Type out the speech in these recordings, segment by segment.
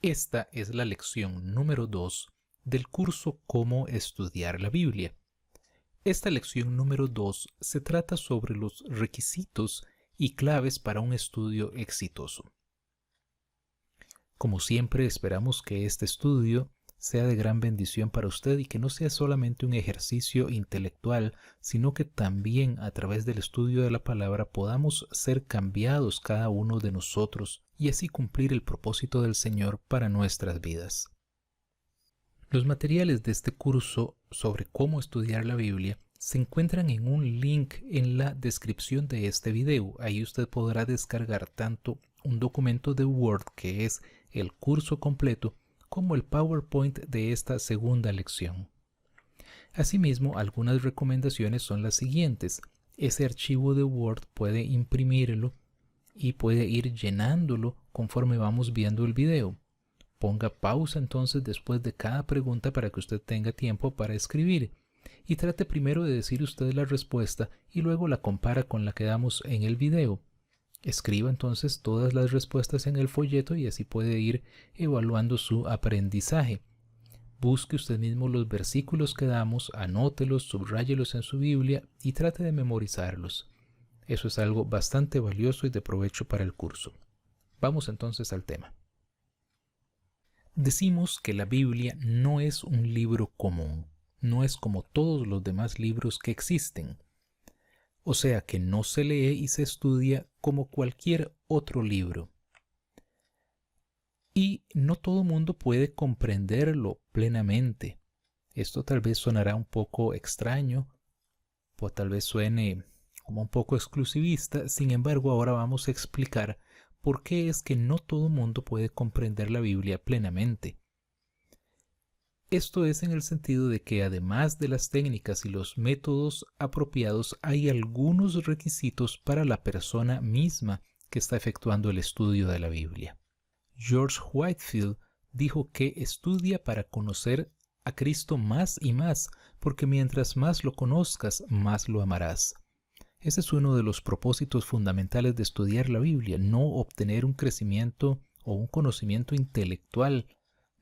Esta es la lección número 2 del curso Cómo estudiar la Biblia. Esta lección número 2 se trata sobre los requisitos y claves para un estudio exitoso. Como siempre, esperamos que este estudio sea de gran bendición para usted y que no sea solamente un ejercicio intelectual, sino que también a través del estudio de la palabra podamos ser cambiados cada uno de nosotros y así cumplir el propósito del Señor para nuestras vidas. Los materiales de este curso sobre cómo estudiar la Biblia se encuentran en un link en la descripción de este video. Ahí usted podrá descargar tanto un documento de Word que es el curso completo como el PowerPoint de esta segunda lección. Asimismo, algunas recomendaciones son las siguientes. Ese archivo de Word puede imprimirlo y puede ir llenándolo conforme vamos viendo el video. Ponga pausa entonces después de cada pregunta para que usted tenga tiempo para escribir y trate primero de decir usted la respuesta y luego la compara con la que damos en el video. Escriba entonces todas las respuestas en el folleto y así puede ir evaluando su aprendizaje. Busque usted mismo los versículos que damos, anótelos, subráyelos en su Biblia y trate de memorizarlos. Eso es algo bastante valioso y de provecho para el curso. Vamos entonces al tema. Decimos que la Biblia no es un libro común, no es como todos los demás libros que existen. O sea que no se lee y se estudia como cualquier otro libro. Y no todo mundo puede comprenderlo plenamente. Esto tal vez sonará un poco extraño, o tal vez suene como un poco exclusivista. Sin embargo, ahora vamos a explicar por qué es que no todo mundo puede comprender la Biblia plenamente. Esto es en el sentido de que además de las técnicas y los métodos apropiados, hay algunos requisitos para la persona misma que está efectuando el estudio de la Biblia. George Whitefield dijo que estudia para conocer a Cristo más y más, porque mientras más lo conozcas, más lo amarás. Ese es uno de los propósitos fundamentales de estudiar la Biblia, no obtener un crecimiento o un conocimiento intelectual.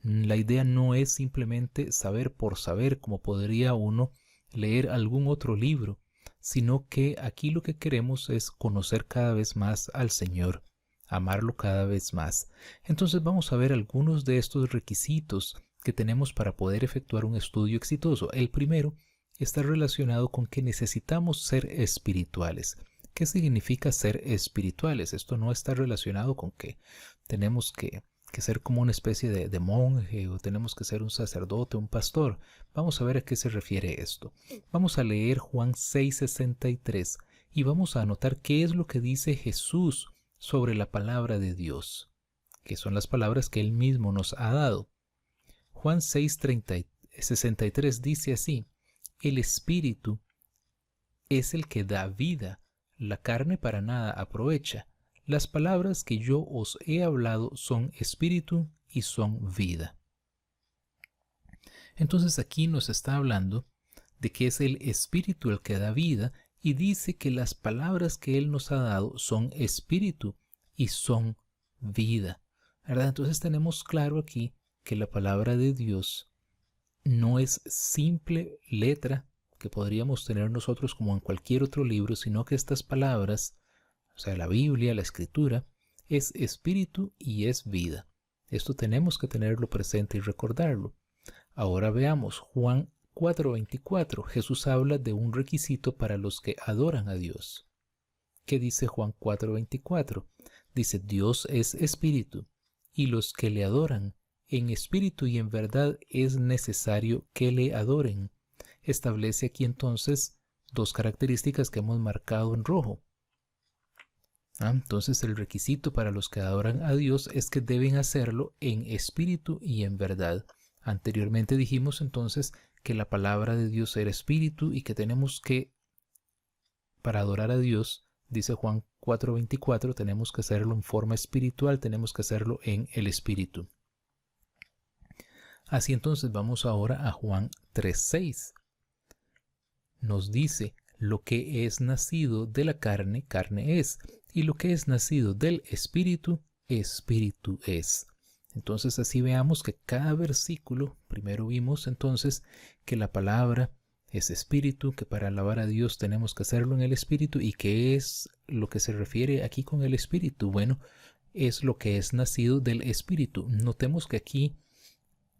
La idea no es simplemente saber por saber, como podría uno leer algún otro libro, sino que aquí lo que queremos es conocer cada vez más al Señor, amarlo cada vez más. Entonces vamos a ver algunos de estos requisitos que tenemos para poder efectuar un estudio exitoso. El primero está relacionado con que necesitamos ser espirituales. ¿Qué significa ser espirituales? Esto no está relacionado con que tenemos que ser como una especie de monje o tenemos que ser un sacerdote, un pastor. Vamos a ver a qué se refiere esto. Vamos a leer Juan 6:63 y vamos a anotar qué es lo que dice Jesús sobre la palabra de Dios, que son las palabras que Él mismo nos ha dado. Juan 6:63 dice así: el Espíritu es el que da vida, la carne para nada aprovecha. Las palabras que yo os he hablado son espíritu y son vida. Entonces aquí nos está hablando de que es el Espíritu el que da vida y dice que las palabras que Él nos ha dado son espíritu y son vida, ¿verdad? Entonces tenemos claro aquí que la palabra de Dios no es simple letra que podríamos tener nosotros como en cualquier otro libro, sino que estas palabras, o sea, la Biblia, la Escritura, es espíritu y es vida. Esto tenemos que tenerlo presente y recordarlo. Ahora veamos Juan 4:24. Jesús habla de un requisito para los que adoran a Dios. ¿Qué dice Juan 4:24? Dice: Dios es espíritu, y los que le adoran en espíritu y en verdad es necesario que le adoren. Establece aquí entonces dos características que hemos marcado en rojo. Entonces el requisito para los que adoran a Dios es que deben hacerlo en espíritu y en verdad. Anteriormente dijimos entonces que la palabra de Dios era espíritu y que tenemos que, para adorar a Dios, dice Juan 4:24, tenemos que hacerlo en forma espiritual, tenemos que hacerlo en el espíritu. Así entonces vamos ahora a Juan 3:6. Nos dice: lo que es nacido de la carne, carne es, y lo que es nacido del espíritu, espíritu es. Entonces así veamos que cada versículo, primero vimos entonces que la palabra es espíritu, que para alabar a Dios tenemos que hacerlo en el espíritu. ¿Y qué es lo que se refiere aquí con el espíritu? Bueno, es lo que es nacido del espíritu. Notemos que aquí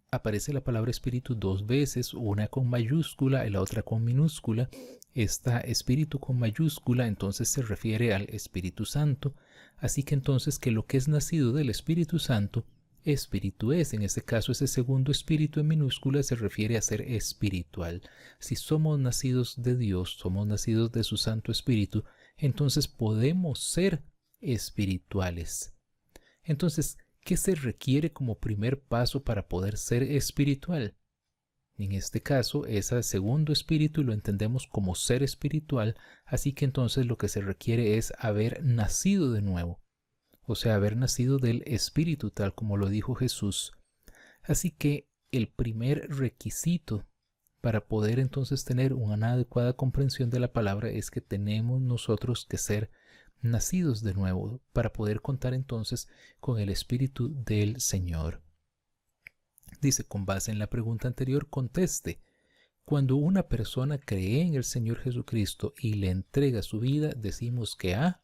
aparece la palabra espíritu dos veces, una con mayúscula y la otra con minúscula. Esta espíritu con mayúscula entonces se refiere al Espíritu Santo. Así que entonces que lo que es nacido del Espíritu Santo, espíritu es. En este caso ese segundo espíritu en minúscula se refiere a ser espiritual. Si somos nacidos de Dios, somos nacidos de su Santo Espíritu, entonces podemos ser espirituales. Entonces, ¿qué se requiere como primer paso para poder ser espiritual? En este caso, ese segundo espíritu lo entendemos como ser espiritual, así que entonces lo que se requiere es haber nacido de nuevo, o sea, haber nacido del espíritu, tal como lo dijo Jesús. Así que el primer requisito para poder entonces tener una adecuada comprensión de la palabra es que tenemos nosotros que ser nacidos de nuevo para poder contar entonces con el Espíritu del Señor. Dice, con base en la pregunta anterior, conteste. Cuando una persona cree en el Señor Jesucristo y le entrega su vida, decimos que ha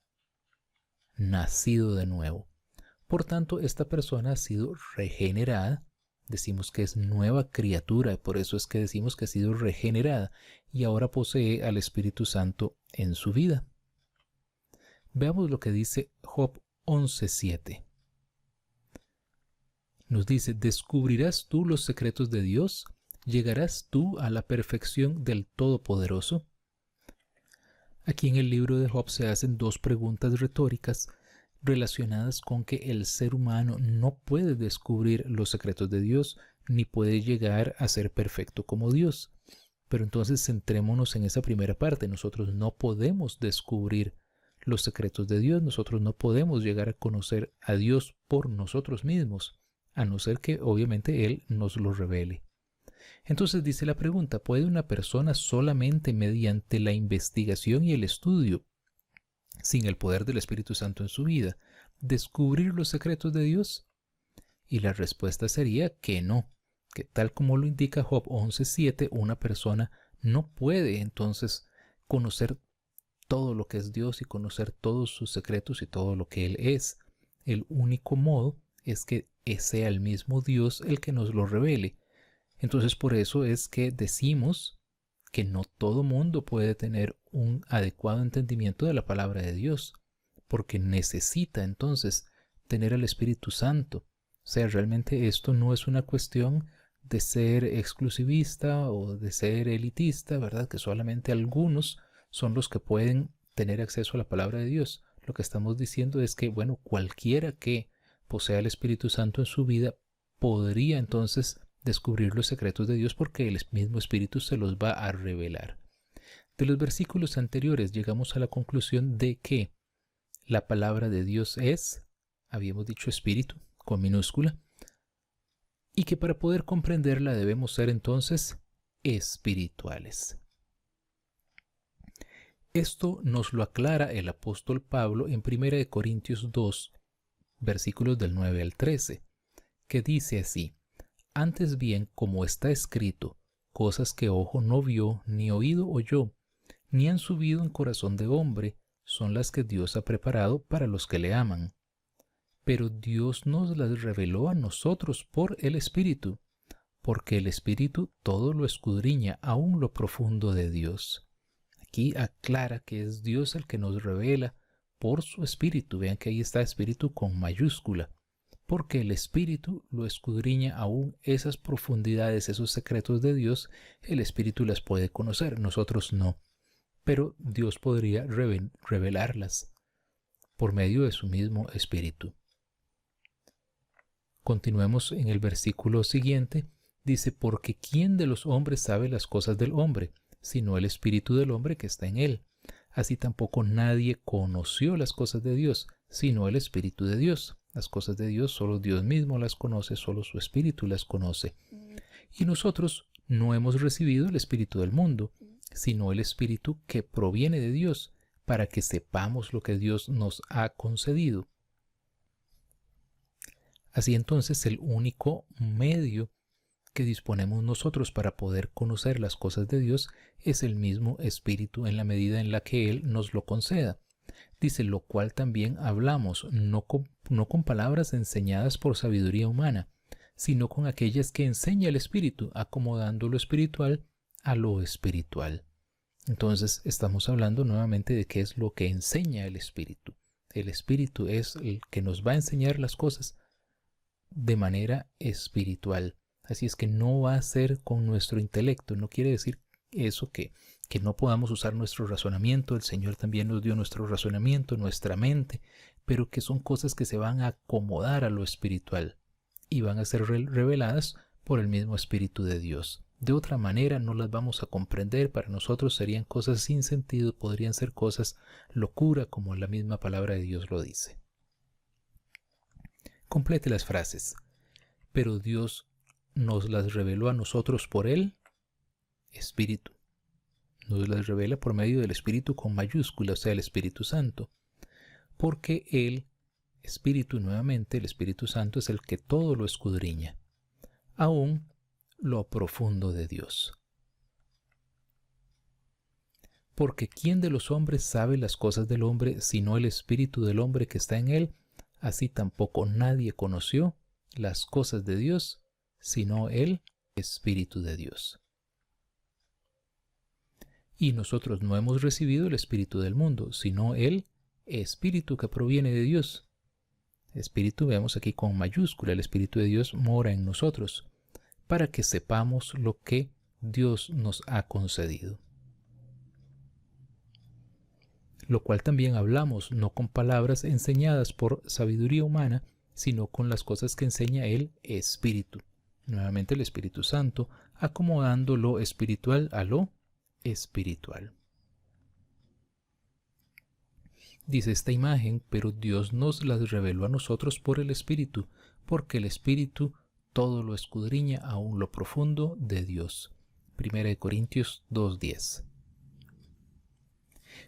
nacido de nuevo. Por tanto, esta persona ha sido regenerada. Decimos que es nueva criatura, por eso es que decimos que ha sido regenerada y ahora posee al Espíritu Santo en su vida. Veamos lo que dice Job 11:7. Nos dice, ¿descubrirás tú los secretos de Dios? ¿Llegarás tú a la perfección del Todopoderoso? Aquí en el libro de Job se hacen dos preguntas retóricas relacionadas con que el ser humano no puede descubrir los secretos de Dios ni puede llegar a ser perfecto como Dios. Pero entonces centrémonos en esa primera parte. Nosotros no podemos descubrir los secretos de Dios. Nosotros no podemos llegar a conocer a Dios por nosotros mismos, a no ser que obviamente Él nos lo revele. Entonces dice la pregunta, ¿puede una persona solamente mediante la investigación y el estudio, sin el poder del Espíritu Santo en su vida, descubrir los secretos de Dios? Y la respuesta sería que no, que tal como lo indica Job 11:7, una persona no puede entonces conocer todo lo que es Dios y conocer todos sus secretos y todo lo que Él es. El único modo es que sea el mismo Dios el que nos lo revele. Entonces por eso es que decimos que no todo mundo puede tener un adecuado entendimiento de la palabra de Dios, porque necesita entonces tener al Espíritu Santo. O sea, realmente esto no es una cuestión de ser exclusivista o de ser elitista, ¿verdad? Que solamente algunos son los que pueden tener acceso a la palabra de Dios. Lo que estamos diciendo es que, bueno, cualquiera que posea el Espíritu Santo en su vida podría entonces descubrir los secretos de Dios porque el mismo Espíritu se los va a revelar. De los versículos anteriores llegamos a la conclusión de que la palabra de Dios es, habíamos dicho espíritu, con minúscula, y que para poder comprenderla debemos ser entonces espirituales. Esto nos lo aclara el apóstol Pablo en 1 Corintios 2, versículos del 9 al 13, que dice así, antes bien, como está escrito, cosas que ojo no vio, ni oído oyó, ni han subido en corazón de hombre, son las que Dios ha preparado para los que le aman. Pero Dios nos las reveló a nosotros por el Espíritu, porque el Espíritu todo lo escudriña, aún lo profundo de Dios. Aquí aclara que es Dios el que nos revela por su Espíritu. Vean que ahí está Espíritu con mayúscula, porque el Espíritu lo escudriña aún esas profundidades, esos secretos de Dios, el Espíritu las puede conocer, nosotros no. Pero Dios podría revelarlas por medio de su mismo Espíritu. Continuemos en el versículo siguiente. Dice, porque ¿quién de los hombres sabe las cosas del hombre, sino el Espíritu del hombre que está en él? Así tampoco nadie conoció las cosas de Dios, sino el Espíritu de Dios. Las cosas de Dios solo Dios mismo las conoce, solo su Espíritu las conoce. Y nosotros no hemos recibido el Espíritu del mundo, sino el Espíritu que proviene de Dios, para que sepamos lo que Dios nos ha concedido. Así entonces el único medio que disponemos nosotros para poder conocer las cosas de Dios es el mismo Espíritu en la medida en la que Él nos lo conceda. Dice, lo cual también hablamos, no con palabras enseñadas por sabiduría humana, sino con aquellas que enseña el Espíritu, acomodando lo espiritual a lo espiritual. Entonces estamos hablando nuevamente de qué es lo que enseña el Espíritu. El Espíritu es el que nos va a enseñar las cosas de manera espiritual. Así es que no va a ser con nuestro intelecto. No quiere decir eso que no podamos usar nuestro razonamiento. El Señor también nos dio nuestro razonamiento, nuestra mente, pero que son cosas que se van a acomodar a lo espiritual y van a ser reveladas por el mismo Espíritu de Dios. De otra manera no las vamos a comprender. Para nosotros serían cosas sin sentido, podrían ser cosas locura, como la misma palabra de Dios lo dice. Complete las frases. Pero Dios nos las reveló a nosotros por el Espíritu. Nos las revela por medio del Espíritu con mayúscula, o sea, el Espíritu Santo. Porque el Espíritu, nuevamente, el Espíritu Santo es el que todo lo escudriña, aún lo profundo de Dios. Porque ¿quién de los hombres sabe las cosas del hombre sino el Espíritu del hombre que está en él? Así tampoco nadie conoció las cosas de Dios sino el Espíritu de Dios. Y nosotros no hemos recibido el Espíritu del mundo, sino el Espíritu que proviene de Dios. Espíritu, veamos aquí con mayúscula, el Espíritu de Dios mora en nosotros, para que sepamos lo que Dios nos ha concedido. Lo cual también hablamos, no con palabras enseñadas por sabiduría humana, sino con las cosas que enseña el Espíritu. Nuevamente el Espíritu Santo, acomodando lo espiritual a lo espiritual. Dice esta imagen, pero Dios nos las reveló a nosotros por el Espíritu, porque el Espíritu todo lo escudriña aún lo profundo de Dios. 1 Corintios 2:10.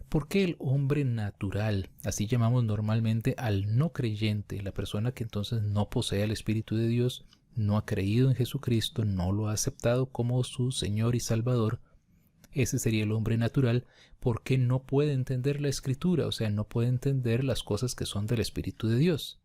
¿Por qué el hombre natural, así llamamos normalmente al no creyente, la persona que entonces no posee el Espíritu de Dios, no ha creído en Jesucristo, no lo ha aceptado como su Señor y Salvador? Ese sería el hombre natural, porque no puede entender la Escritura, o sea, no puede entender las cosas que son del Espíritu de Dios.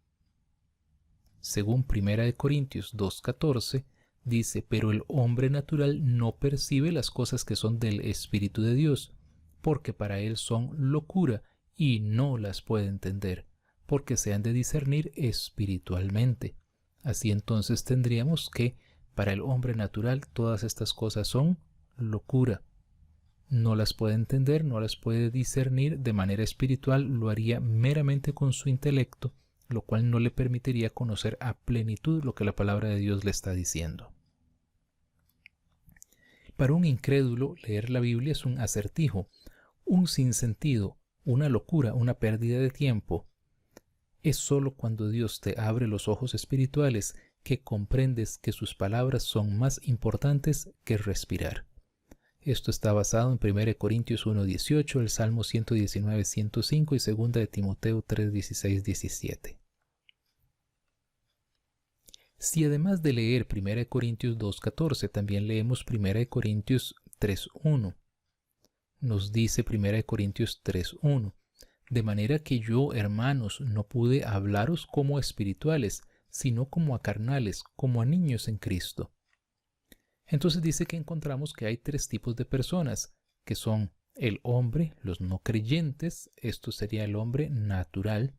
Según 1 Corintios 2:14, dice, pero el hombre natural no percibe las cosas que son del Espíritu de Dios, porque para él son locura y no las puede entender, porque se han de discernir espiritualmente. Así entonces tendríamos que para el hombre natural todas estas cosas son locura. No las puede entender, no las puede discernir de manera espiritual, lo haría meramente con su intelecto, lo cual no le permitiría conocer a plenitud lo que la palabra de Dios le está diciendo. Para un incrédulo, leer la Biblia es un acertijo, un sinsentido, una locura, una pérdida de tiempo. Es sólo cuando Dios te abre los ojos espirituales que comprendes que sus palabras son más importantes que respirar. Esto está basado en 1 Corintios 1:18, el Salmo 119:105 y 2 de Timoteo 3:16-17. Si además de leer 1 Corintios 2:14, también leemos 1 Corintios 3:1, nos dice 1 Corintios 3:1, de manera que yo, hermanos, no pude hablaros como a espirituales, sino como a carnales, como a niños en Cristo. Entonces dice que encontramos que hay tres tipos de personas, que son el hombre, los no creyentes, esto sería el hombre natural.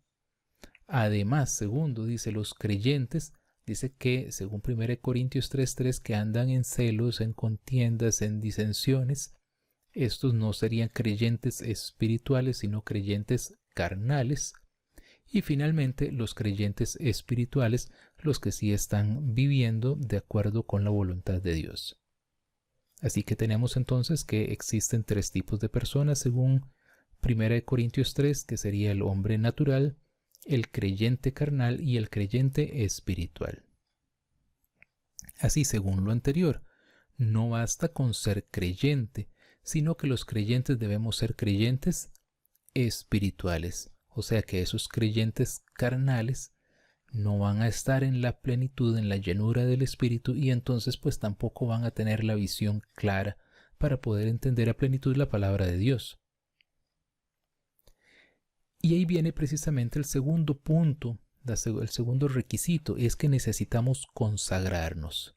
Además, segundo, dice los creyentes, dice que, según 1 Corintios 3:3, que andan en celos, en contiendas, en disensiones. Estos no serían creyentes espirituales, sino creyentes carnales. Y finalmente, los creyentes espirituales, los que sí están viviendo de acuerdo con la voluntad de Dios. Así que tenemos entonces que existen tres tipos de personas según 1 Corintios 3, que sería el hombre natural, el creyente carnal y el creyente espiritual. Así, según lo anterior, no basta con ser creyente, sino que los creyentes debemos ser creyentes espirituales. O sea que esos creyentes carnales no van a estar en la plenitud, en la llenura del Espíritu, y entonces pues tampoco van a tener la visión clara para poder entender a plenitud la palabra de Dios. Y ahí viene precisamente el segundo punto, el segundo requisito, es que necesitamos consagrarnos.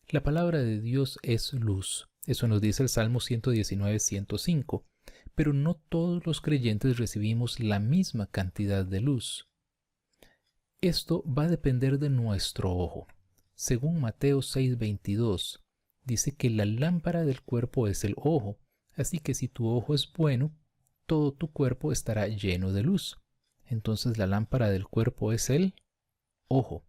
La palabra de Dios es luz, eso nos dice el Salmo 119, 105, pero no todos los creyentes recibimos la misma cantidad de luz. Esto va a depender de nuestro ojo. Según Mateo 6:22, dice que la lámpara del cuerpo es el ojo, así que si tu ojo es bueno, todo tu cuerpo estará lleno de luz. Entonces la lámpara del cuerpo es el ojo.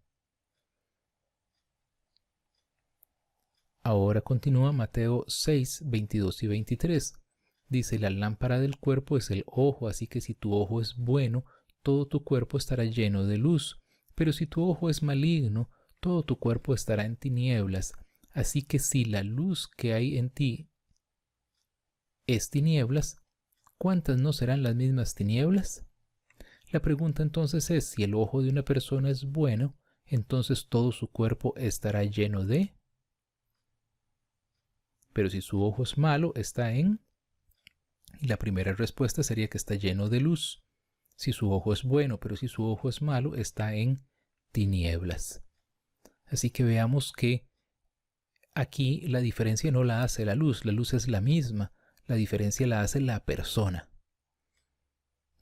Ahora continúa Mateo 6:22 y 23. Dice, la lámpara del cuerpo es el ojo, así que si tu ojo es bueno, todo tu cuerpo estará lleno de luz. Pero si tu ojo es maligno, todo tu cuerpo estará en tinieblas. Así que si la luz que hay en ti es tinieblas, ¿cuántas no serán las mismas tinieblas? La pregunta entonces es, si el ojo de una persona es bueno, entonces todo su cuerpo estará lleno de... Pero si su ojo es malo, está en... Y la primera respuesta sería que está lleno de luz. Si su ojo es bueno, pero si su ojo es malo, está en tinieblas. Así que veamos que aquí la diferencia no la hace la luz es la misma, la diferencia la hace la persona.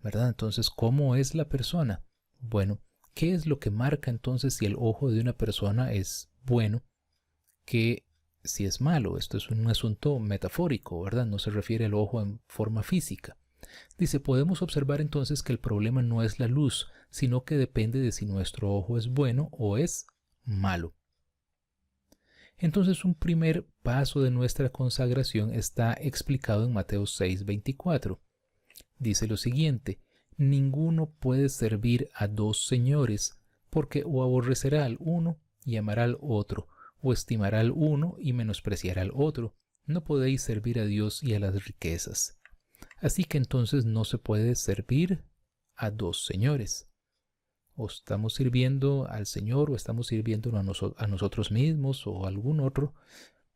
¿Verdad? Entonces, ¿cómo es la persona? Bueno, ¿qué es lo que marca entonces si el ojo de una persona es bueno que si es malo? Esto es un asunto metafórico, ¿verdad? No se refiere al ojo en forma física. Dice, podemos observar entonces que el problema no es la luz, sino que depende de si nuestro ojo es bueno o es malo. Entonces, un primer paso de nuestra consagración está explicado en Mateo 6:24. Dice lo siguiente, ninguno puede servir a dos señores, porque o aborrecerá al uno y amará al otro, o estimará al uno y menospreciará al otro. No podéis servir a Dios y a las riquezas. Así que entonces no se puede servir a dos señores. O estamos sirviendo al Señor o estamos sirviendo a nosotros mismos o a algún otro,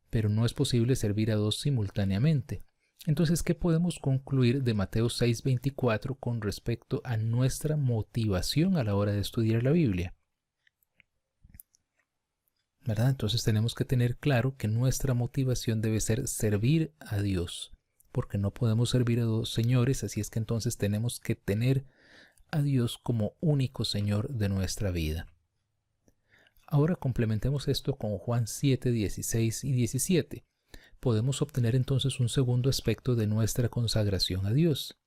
pero no es posible servir a dos simultáneamente. Entonces, ¿qué podemos concluir de Mateo 6:24 con respecto a nuestra motivación a la hora de estudiar la Biblia? ¿Verdad? Entonces tenemos que tener claro que nuestra motivación debe ser servir a Dios, porque no podemos servir a dos señores, así es que entonces tenemos que tener a Dios como único Señor de nuestra vida. Ahora complementemos esto con Juan 7:16 y 17. Podemos obtener entonces un segundo aspecto de nuestra consagración a Dios.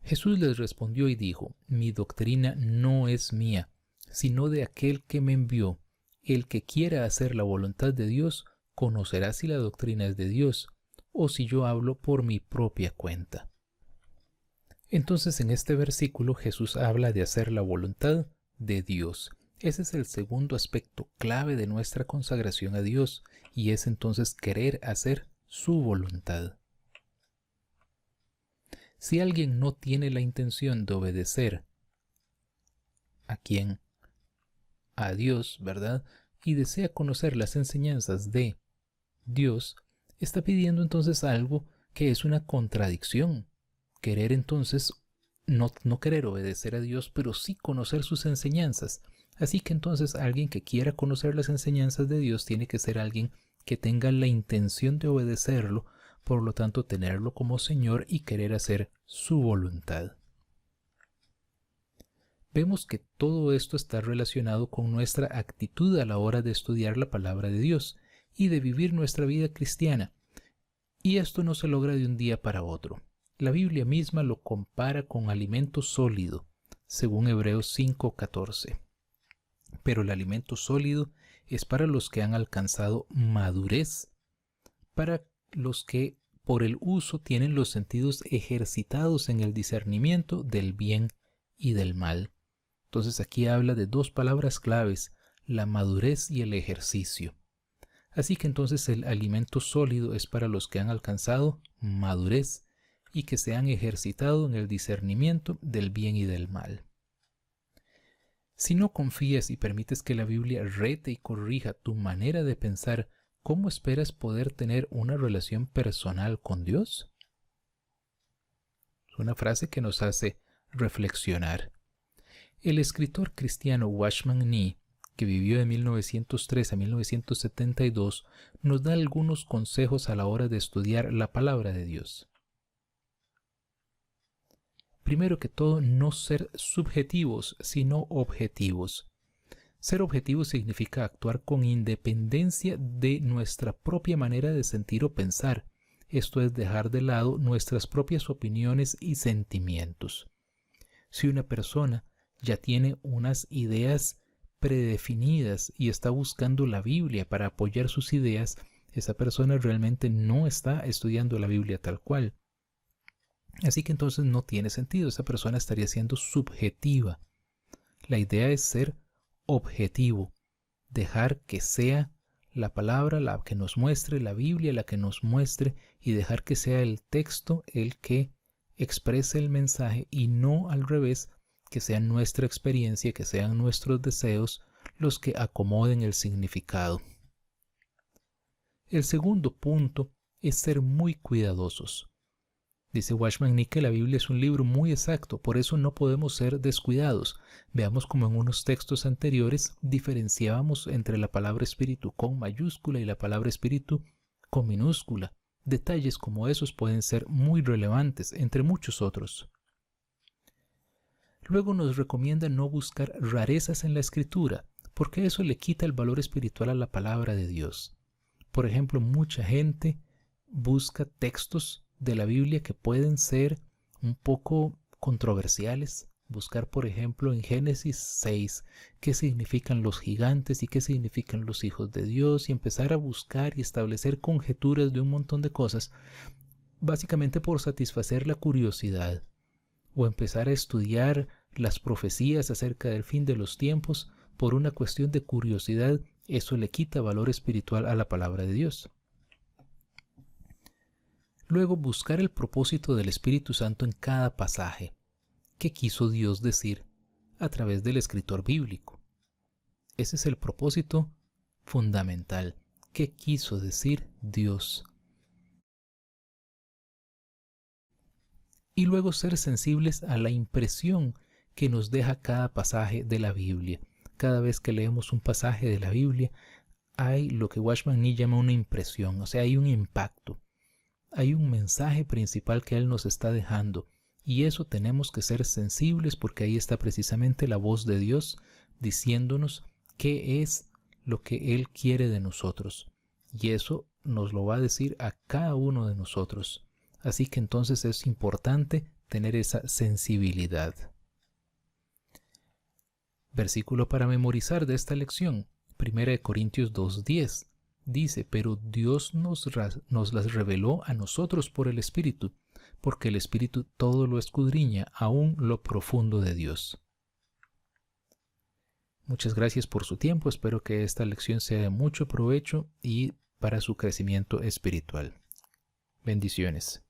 Jesús les respondió y dijo, mi doctrina no es mía, sino de aquel que me envió. El que quiera hacer la voluntad de Dios, conocerá si la doctrina es de Dios, o si yo hablo por mi propia cuenta. Entonces en este versículo Jesús habla de hacer la voluntad de Dios. Ese es el segundo aspecto clave de nuestra consagración a Dios, y es entonces querer hacer su voluntad. Si alguien no tiene la intención de obedecer a quién, a Dios, ¿verdad? Y desea conocer las enseñanzas de Dios, está pidiendo entonces algo que es una contradicción. Querer entonces no querer obedecer a Dios, pero sí conocer sus enseñanzas. Así que entonces alguien que quiera conocer las enseñanzas de Dios tiene que ser alguien que tenga la intención de obedecerlo, por lo tanto tenerlo como Señor y querer hacer su voluntad. Vemos que todo esto está relacionado con nuestra actitud a la hora de estudiar la palabra de Dios y de vivir nuestra vida cristiana. Y esto no se logra de un día para otro. La Biblia misma lo compara con alimento sólido, según Hebreos 5:14. Pero el alimento sólido es para los que han alcanzado madurez, para los que por el uso tienen los sentidos ejercitados en el discernimiento del bien y del mal. Entonces aquí habla de dos palabras claves, la madurez y el ejercicio. Así que entonces el alimento sólido es para los que han alcanzado madurez y que se han ejercitado en el discernimiento del bien y del mal. Si no confías y permites que la Biblia rete y corrija tu manera de pensar, ¿cómo esperas poder tener una relación personal con Dios? Es una frase que nos hace reflexionar. El escritor cristiano Watchman Nee, que vivió de 1903 a 1972, nos da algunos consejos a la hora de estudiar la palabra de Dios. Primero que todo, no ser subjetivos, sino objetivos. Ser objetivo significa actuar con independencia de nuestra propia manera de sentir o pensar. Esto es dejar de lado nuestras propias opiniones y sentimientos. Si una persona ya tiene unas ideas predefinidas y está buscando la Biblia para apoyar sus ideas, esa persona realmente no está estudiando la Biblia tal cual. Así que entonces no tiene sentido, esa persona estaría siendo subjetiva. La idea es ser objetivo, dejar que sea la palabra la que nos muestre, la Biblia la que nos muestre, y dejar que sea el texto el que exprese el mensaje y no al revés, que sea nuestra experiencia, que sean nuestros deseos los que acomoden el significado. El segundo punto es ser muy cuidadosos. Dice Watchman Nee que la Biblia es un libro muy exacto, por eso no podemos ser descuidados. Veamos como en unos textos anteriores diferenciábamos entre la palabra espíritu con mayúscula y la palabra espíritu con minúscula. Detalles como esos pueden ser muy relevantes, entre muchos otros. Luego nos recomienda no buscar rarezas en la escritura, porque eso le quita el valor espiritual a la palabra de Dios. Por ejemplo, mucha gente busca textos de la Biblia que pueden ser un poco controversiales. Buscar, por ejemplo, en Génesis 6 qué significan los gigantes y qué significan los hijos de Dios, y empezar a buscar y establecer conjeturas de un montón de cosas, básicamente por satisfacer la curiosidad, o empezar a estudiar las profecías acerca del fin de los tiempos por una cuestión de curiosidad. Eso le quita valor espiritual a la palabra de Dios. Luego, buscar el propósito del Espíritu Santo en cada pasaje. ¿Qué quiso Dios decir a través del escritor bíblico? Ese es el propósito fundamental. ¿Qué quiso decir Dios? Y luego ser sensibles a la impresión que nos deja cada pasaje de la Biblia. Cada vez que leemos un pasaje de la Biblia, hay lo que Watchman Nee llama una impresión, o sea, hay un impacto. Hay un mensaje principal que Él nos está dejando, y eso tenemos que ser sensibles, porque ahí está precisamente la voz de Dios diciéndonos qué es lo que Él quiere de nosotros, y eso nos lo va a decir a cada uno de nosotros. Así que entonces es importante tener esa sensibilidad. Versículo para memorizar de esta lección, 1 Corintios 2:10. Dice, pero Dios nos las reveló a nosotros por el Espíritu, porque el Espíritu todo lo escudriña, aún lo profundo de Dios. Muchas gracias por su tiempo, espero que esta lección sea de mucho provecho y para su crecimiento espiritual. Bendiciones.